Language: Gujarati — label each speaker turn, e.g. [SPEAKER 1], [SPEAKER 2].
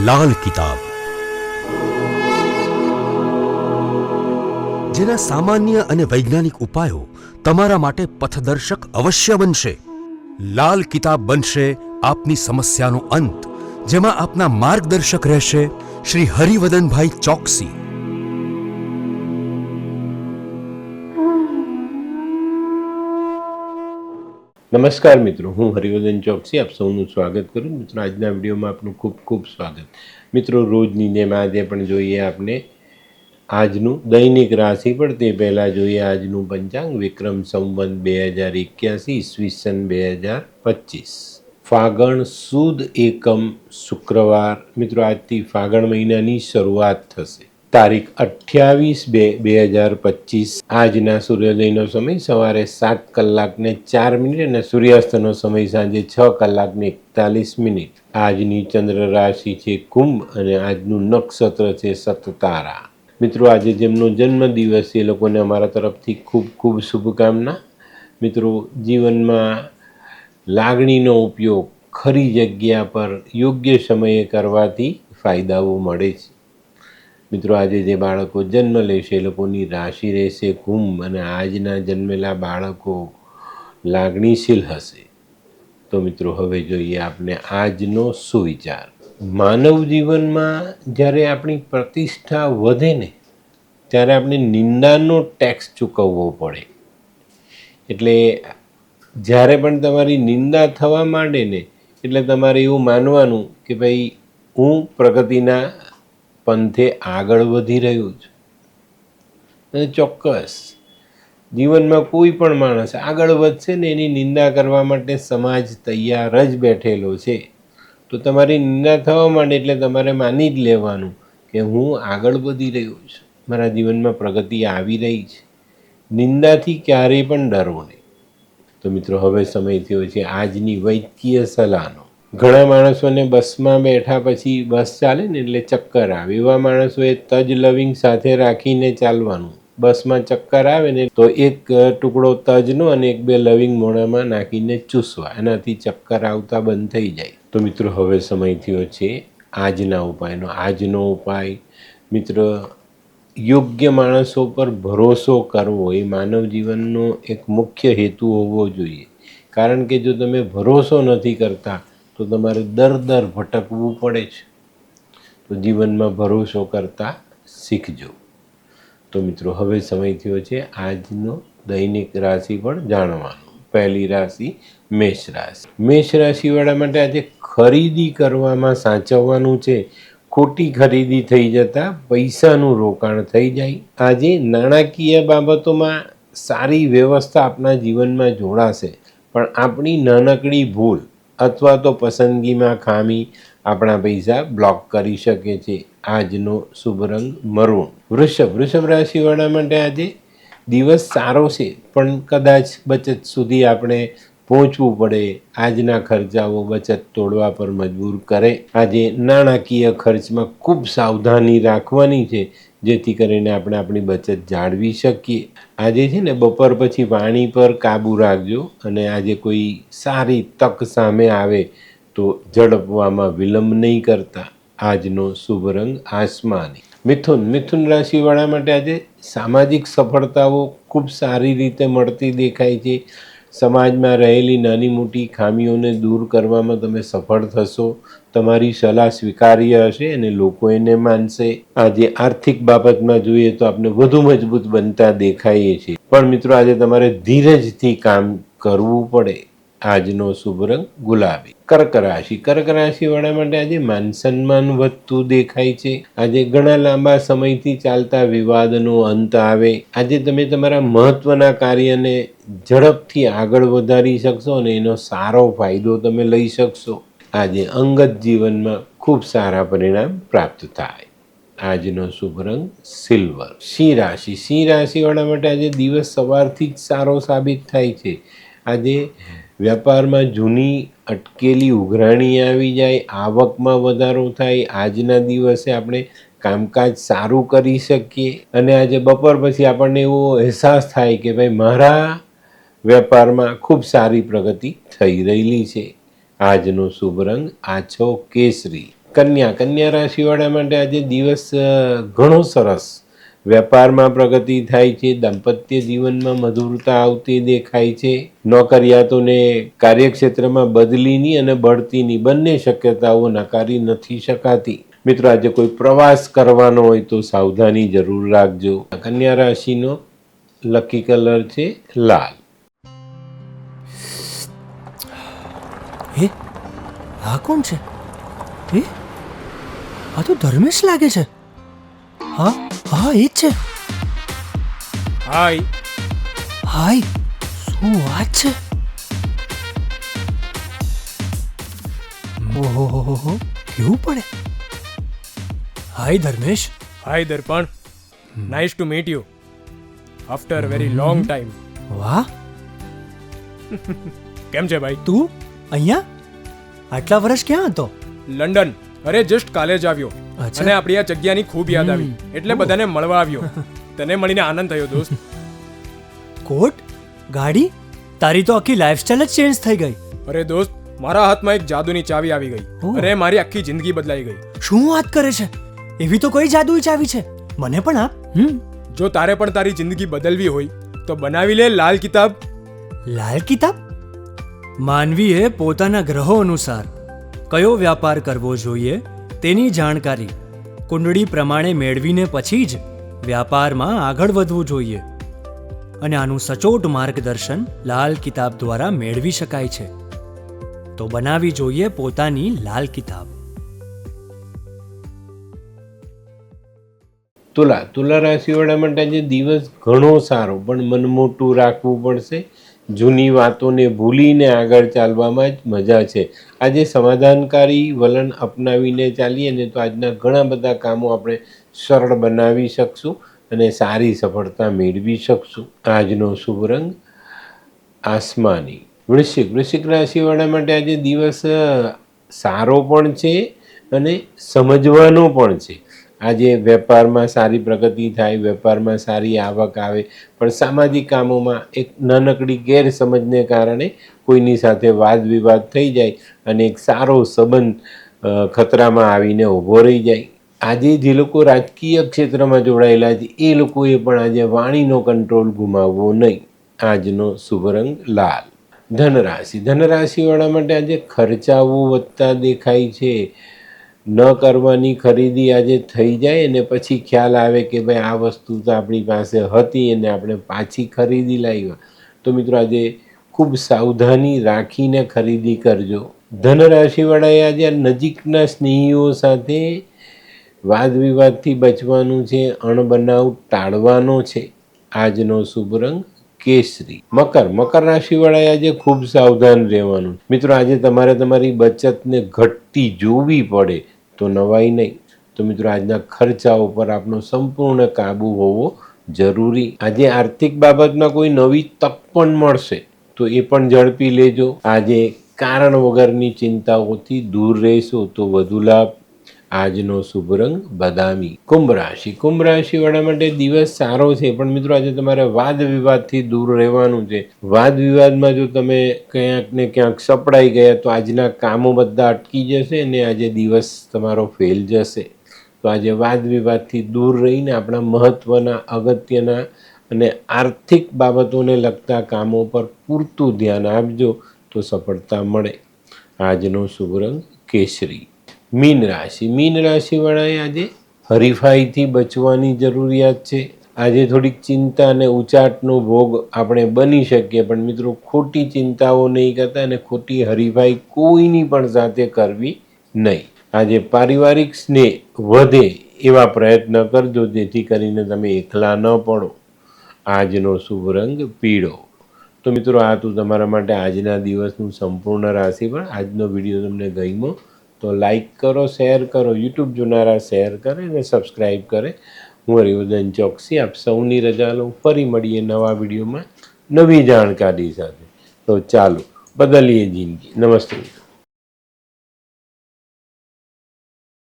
[SPEAKER 1] લાલ કિતાબ, જેના સામાન્ય અને વૈજ્ઞાનિક ઉપાયો તમારા માટે પથદર્શક અવશ્ય બનશે. લાલ કિતાબ બનશે આપની સમસ્યાનો અંત, જેમાં આપના માર્ગદર્શક રહેશે શ્રી હરિવદનભાઈ ચોકસી.
[SPEAKER 2] નમસ્કાર મિત્રો, હું હરિવર્ધન ચોકસી આપ સૌનું સ્વાગત કરું. મિત્રો, આજના વિડીયોમાં આપનું ખૂબ ખૂબ સ્વાગત. મિત્રો, રોજની જેમ આજે પણ જોઈએ આપણે આજનું દૈનિક રાશિફળ. તે પહેલાં જોઈએ આજનું પંચાંગ. વિક્રમ સંવત 2081 ઈસવીસન 2025, ફાગણ સુદ એકમ શુક્રવાર. મિત્રો, આજથી ફાગણ મહિનાની શરૂઆત થશે. તારીખ 28/2/2025. આજના સૂર્યોદયનો સમય સવારે 7:04 અને સૂર્યાસ્તનો સમય સાંજે 6:41. આજની ચંદ્ર રાશિ છે કુંભ અને આજનું નક્ષત્ર છે સતતારા. મિત્રો, આજે જેમનો જન્મદિવસ છે એ લોકોને અમારા તરફથી ખૂબ ખૂબ શુભકામના. મિત્રો, જીવનમાં લાગણીનો ઉપયોગ ખરી જગ્યા પર યોગ્ય સમયે કરવાથી ફાયદાઓ મળે છે. મિત્રો, આજે જે બાળકો જન્મ લેશે એ લોકોની રાશિ રહેશે કુંભ અને આજના જન્મેલા બાળકો લાગણીશીલ હશે. તો મિત્રો, હવે જોઈએ આપણે આજનો સુવિચાર. માનવ જીવનમાં જ્યારે આપણી પ્રતિષ્ઠા વધે ને ત્યારે આપણે નિંદાનો ટેક્સ ચૂકવવો પડે. એટલે જ્યારે પણ તમારી નિંદા થવા માંડે ને એટલે તમારે એવું માનવાનું કે ભાઈ હું પ્રગતિના પંથે આગળ વધી રહ્યું છું. અને ચોક્કસ જીવનમાં કોઈ પણ માણસ આગળ વધશે ને એની નિંદા કરવા માટે સમાજ તૈયાર જ બેઠેલો છે. તો તમારી નિંદા થવા માંડે એટલે તમારે માની જ લેવાનું કે હું આગળ વધી રહ્યો છું, મારા જીવનમાં પ્રગતિ આવી રહી છે. નિંદાથી ક્યારેય પણ ડરવો નહીં. તો મિત્રો, હવે સમય થયો છે આજની વૈદ્યકીય સલાહનો. ઘણા માણસોને બસમાં બેઠા પછી બસ ચાલે ને એટલે ચક્કર આવે. એવા માણસોએ તજ લવિંગ સાથે રાખીને ચાલવાનું. બસમાં ચક્કર આવે ને તો એક ટુકડો તજનો અને 1-2 લવિંગ મોઢામાં નાખીને ચૂસવા, એનાથી ચક્કર આવતા બંધ થઈ જાય. તો મિત્રો, હવે સમય થયો છે આજના ઉપાયનો. આજનો ઉપાય મિત્રો, યોગ્ય માણસો પર ભરોસો કરવો એ માનવ જીવનનો એક મુખ્ય હેતુ હોવો જોઈએ. કારણ કે જો તમે ભરોસો નથી કરતા તો તમારે દર ભટકવું પડે છે. તો જીવનમાં ભરોસો કરતા શીખજો. તો મિત્રો, હવે સમય થયો છે આજનો દૈનિક રાશિ પણ જાણવાનો. પહેલી રાશિ મેષ રાશિ. મેષ રાશિવાળા માટે આજે ખરીદી કરવામાં સાચવવાનું છે. ખોટી ખરીદી થઈ જતાં પૈસાનું રોકાણ થઈ જાય. આજે નાણાકીય બાબતોમાં સારી વ્યવસ્થા આપણા જીવનમાં જોડાશે, પણ આપણી નાનકડી ભૂલ અથવા તો પસંદગીમાં ખામી આપણા પૈસા બ્લોક કરી શકે છે. આજનો શુભ રંગ મરૂન. વૃષભ રાશિવાળા માટે આજે દિવસ સારો છે, પણ કદાચ બચત સુધી આપણે પહોંચવું પડે. આજના ખર્ચાઓ બચત તોડવા પર મજબૂર કરે. આજે નાણાકીય ખર્ચમાં ખૂબ સાવધાની રાખવાની છે, જેથી કરીને આપણે આપણી બચત જાળવી શકીએ. આજે છે ને બપોર પછી વાણી પર કાબૂ રાખજો અને આજે કોઈ સારી તક સામે આવે તો ઝડપવામાં વિલંબ નહીં કરતા. આજનો શુભ રંગ આસમાની. મિથુન રાશિવાળા માટે આજે સામાજિક સફળતાઓ ખૂબ સારી રીતે મળતી દેખાય છે. સમાજમાં રહેલી નાની મોટી ખામીઓને દૂર કરવામાં તમે સફળ થશો. તમારી સલાહ સ્વીકાર્ય હશે અને લોકો એને માનશે. આજે આર્થિક બાબતમાં જોઈએ તો આપણે વધુ મજબૂત બનતા દેખાઈએ છીએ, પણ મિત્રો આજે તમારે ધીરજથી કામ કરવું પડે. આજનો શુભ રંગ ગુલાબી. કર્ક રાશિવાળા માટે આજે માન સન્માન વધતું દેખાય છે. આજે ઘણા લાંબા સમયથી ચાલતા વિવાદનો અંત આવે. આજે તમે તમારા મહત્વના કાર્યને ઝડપથી આગળ વધારી શકશો અને એનો સારો ફાયદો તમે લઈ શકશો. આજે અંગત જીવનમાં ખૂબ સારા પરિણામ પ્રાપ્ત થાય. આજનો શુભ રંગ સિલ્વર. સિંહ રાશિવાળા માટે આજે દિવસ સવારથી જ સારો સાબિત થાય છે. આજે વ્યાપારમાં જૂની અટકેલી ઉઘરાણી આવી જાય, આવકમાં વધારો થાય. આજના દિવસે આપણે કામકાજ સારું કરી શકીએ અને આજે બપોર પછી આપણને એવો અહેસાસ થાય કે ભાઈ મારા વેપારમાં ખૂબ સારી પ્રગતિ થઈ રહેલી છે. આજનો શુભ રંગ આછો કેસરી. કન્યા રાશિવાળા માટે આજે દિવસ ઘણો સરસ. વેપારમાં પ્રગતિ થાય છે, દાંપત્ય જીવનમાં મધુરતા આવતી દેખાય છે, નોકરિયાતોને કાર્યક્ષેત્રમાં બદલીની અને બઢતીની બંને શક્યતાઓ નકારી નથી શકાતી. મિત્રો, આજે કોઈ પ્રવાસ કરવાનો હોય તો સાવધાની જરૂર રાખજો. કન્યા રાશિનો લકી કલર છે લાલ.
[SPEAKER 3] આ કોણ છે? આ તો ધર્મેશ લાગે છે. હા હા, એ જ છે.
[SPEAKER 4] હાય.
[SPEAKER 3] હાય, શું વાત છે? ઓહો, કેવું પડે? Hi Dharmesh.
[SPEAKER 4] Hi Darpan. Nice to meet you after very long time.
[SPEAKER 3] વાહ,
[SPEAKER 4] કેમ છે ભાઈ?
[SPEAKER 3] તું અહીંયા આટલા વર્ષ ક્યાં હતો?
[SPEAKER 4] લંડન. અરે જસ્ટ કાલે જ આવ્યો
[SPEAKER 3] અચ્છા.
[SPEAKER 4] અને આપણી આ જગ્યાની ખૂબ યાદ આવી એટલે બધાને મળવા આવ્યો. તને મળીને આનંદ થયો દોસ્ત.
[SPEAKER 3] કોટ, ગાડી, તારી તો આખી લાઈફસ્ટાઈલ જ ચેન્જ થઈ ગઈ.
[SPEAKER 4] અરે દોસ્ત, મારા હાથમાં એક જાદુની ચાવી આવી ગઈ
[SPEAKER 3] ઓહ.
[SPEAKER 4] અને મારી આખી જિંદગી બદલાઈ ગઈ.
[SPEAKER 3] શું વાત કરે છે? એવી તો કઈ જાદુઈ ચાવી છે? મને પણ આપ.
[SPEAKER 4] જો તારે પણ તારી જિંદગી બદલવી હોય તો બનાવી લે લાલ કિતાબ.
[SPEAKER 3] લાલ કિતાબ? માનવીએ પોતાના ગ્રહો અનુસાર કયો વ્યાપાર કરવો જોઈએ તેની જાણકારી કુંડળી પ્રમાણે મેળવીને પછી જ વ્યાપારમાં આગળ વધવું જોઈએ. અને આનું સચોટ માર્ગદર્શન લાલ કિતાબ દ્વારા મેળવી શકાય છે. તો બનાવી જોઈએ પોતાની લાલ કિતાબ.
[SPEAKER 2] તુલા રાશિવાળા માટે આજે દિવસ ઘણો સારો, પણ મન મોટું રાખવું પડશે. જૂની વાતોને ભૂલીને આગળ ચાલવામાં જ મજા છે. આજે સમાધાનકારી વલણ અપનાવીને ચાલીએ ને તો આજના ઘણા બધા કામો આપણે સરળ બનાવી શકશું અને સારી સફળતા મેળવી શકશું. આજનો શુભ રંગ આસમાની. વૃશ્ચિક રાશિવાળા માટે આજે દિવસ સારો પણ છે અને સમજવાનો પણ છે. આજે વેપારમાં સારી પ્રગતિ થાય, વેપારમાં સારી આવક આવે, પણ સામાજિક કામોમાં એક નાનકડી ગેરસમજને કારણે કોઈની સાથે વાદ વિવાદ થઈ જાય અને એક સારો સંબંધ ખતરામાં આવીને ઊભો રહી જાય. આજે જે લોકો રાજકીય ક્ષેત્રમાં જોડાયેલા છે એ લોકોએ પણ આજે વાણીનો કંટ્રોલ ગુમાવવો નહીં. આજનો શુભ રંગ લાલ. ધનરાશિવાળા માટે આજે ખર્ચાઓ વધતા દેખાય છે. ન કરવાની ખરીદી આજે થઈ જાય અને પછી ખ્યાલ આવે કે ભાઈ આ વસ્તુ તો આપણી પાસે હતી અને આપણે પાછી ખરીદી લાવ્યા. તો મિત્રો, આજે ખૂબ સાવધાની રાખીને ખરીદી કરજો. ધનરાશિવાળાએ આજે નજીકના સ્નેહીઓ સાથે વાદ વિવાદથી બચવાનું છે, અણબનાવ ટાળવાનો છે. આજનો શુભ રંગ કેસરી. મકર રાશિવાળાએ આજે ખૂબ સાવધાન રહેવાનું. મિત્રો, આજે તમારે તમારી બચતને ઘટતી જોવી પડે તો નવાઈ નહીં. તો મિત્રો, આજના ખર્ચાઓ પર આપણો સંપૂર્ણ કાબુ હોવો જરૂરી. આજે આર્થિક બાબતમાં કોઈ નવી તક પણ મળશે તો એ પણ ઝડપી લેજો. આજે કારણ વગરની ચિંતાઓથી દૂર રહેશો તો વધુ લાભ. આજનો શુભ રંગ બદામી. કુંભ રાશિવાળા માટે દિવસ સારો છે, પણ મિત્રો આજે તમારે વાદ વિવાદથી દૂર રહેવાનું છે. વાદ વિવાદમાં જો તમે ક્યાંક ને ક્યાંક સપડાઈ ગયા તો આજના કામો બધા અટકી જશે અને આજે દિવસ તમારો ફેલ જશે. તો આજે વાદ વિવાદથી દૂર રહીને આપણા મહત્ત્વના, અગત્યના અને આર્થિક બાબતોને લગતા કામો પર પૂરતું ધ્યાન આપજો તો સફળતા મળે. આજનો શુભ રંગ કેસરી. મીન રાશિવાળાએ આજે હરીફાઈથી બચવાની જરૂરિયાત છે. આજે થોડીક ચિંતા અને ઉચાટનો ભોગ આપણે બની શકીએ, પણ મિત્રો ખોટી ચિંતાઓ નહીં કરતા અને ખોટી હરીફાઈ કોઈની પણ સાથે કરવી નહીં. આજે પારિવારિક સ્નેહ વધે એવા પ્રયત્ન કરજો જેથી કરીને તમે એકલા ન પડો. આજનો શુભ રંગ પીળો. તો મિત્રો, આ તો તમારા માટે આજના દિવસનું સંપૂર્ણ રાશિફળ. આજનો વિડીયો તમને ગમ્યો તો લાઈક કરો, શેર કરો, યુટ્યુબ જોનારા શેર કરે અને સબસ્ક્રાઈબ કરે. હું હરિવર્ધન ચોકસી આપ સૌની રજા લઉં. ફરી મળીએ નવા વિડીયોમાં નવી જાણકારી સાથે. તો ચાલો, બદલીએ જિંદગી. નમસ્તે.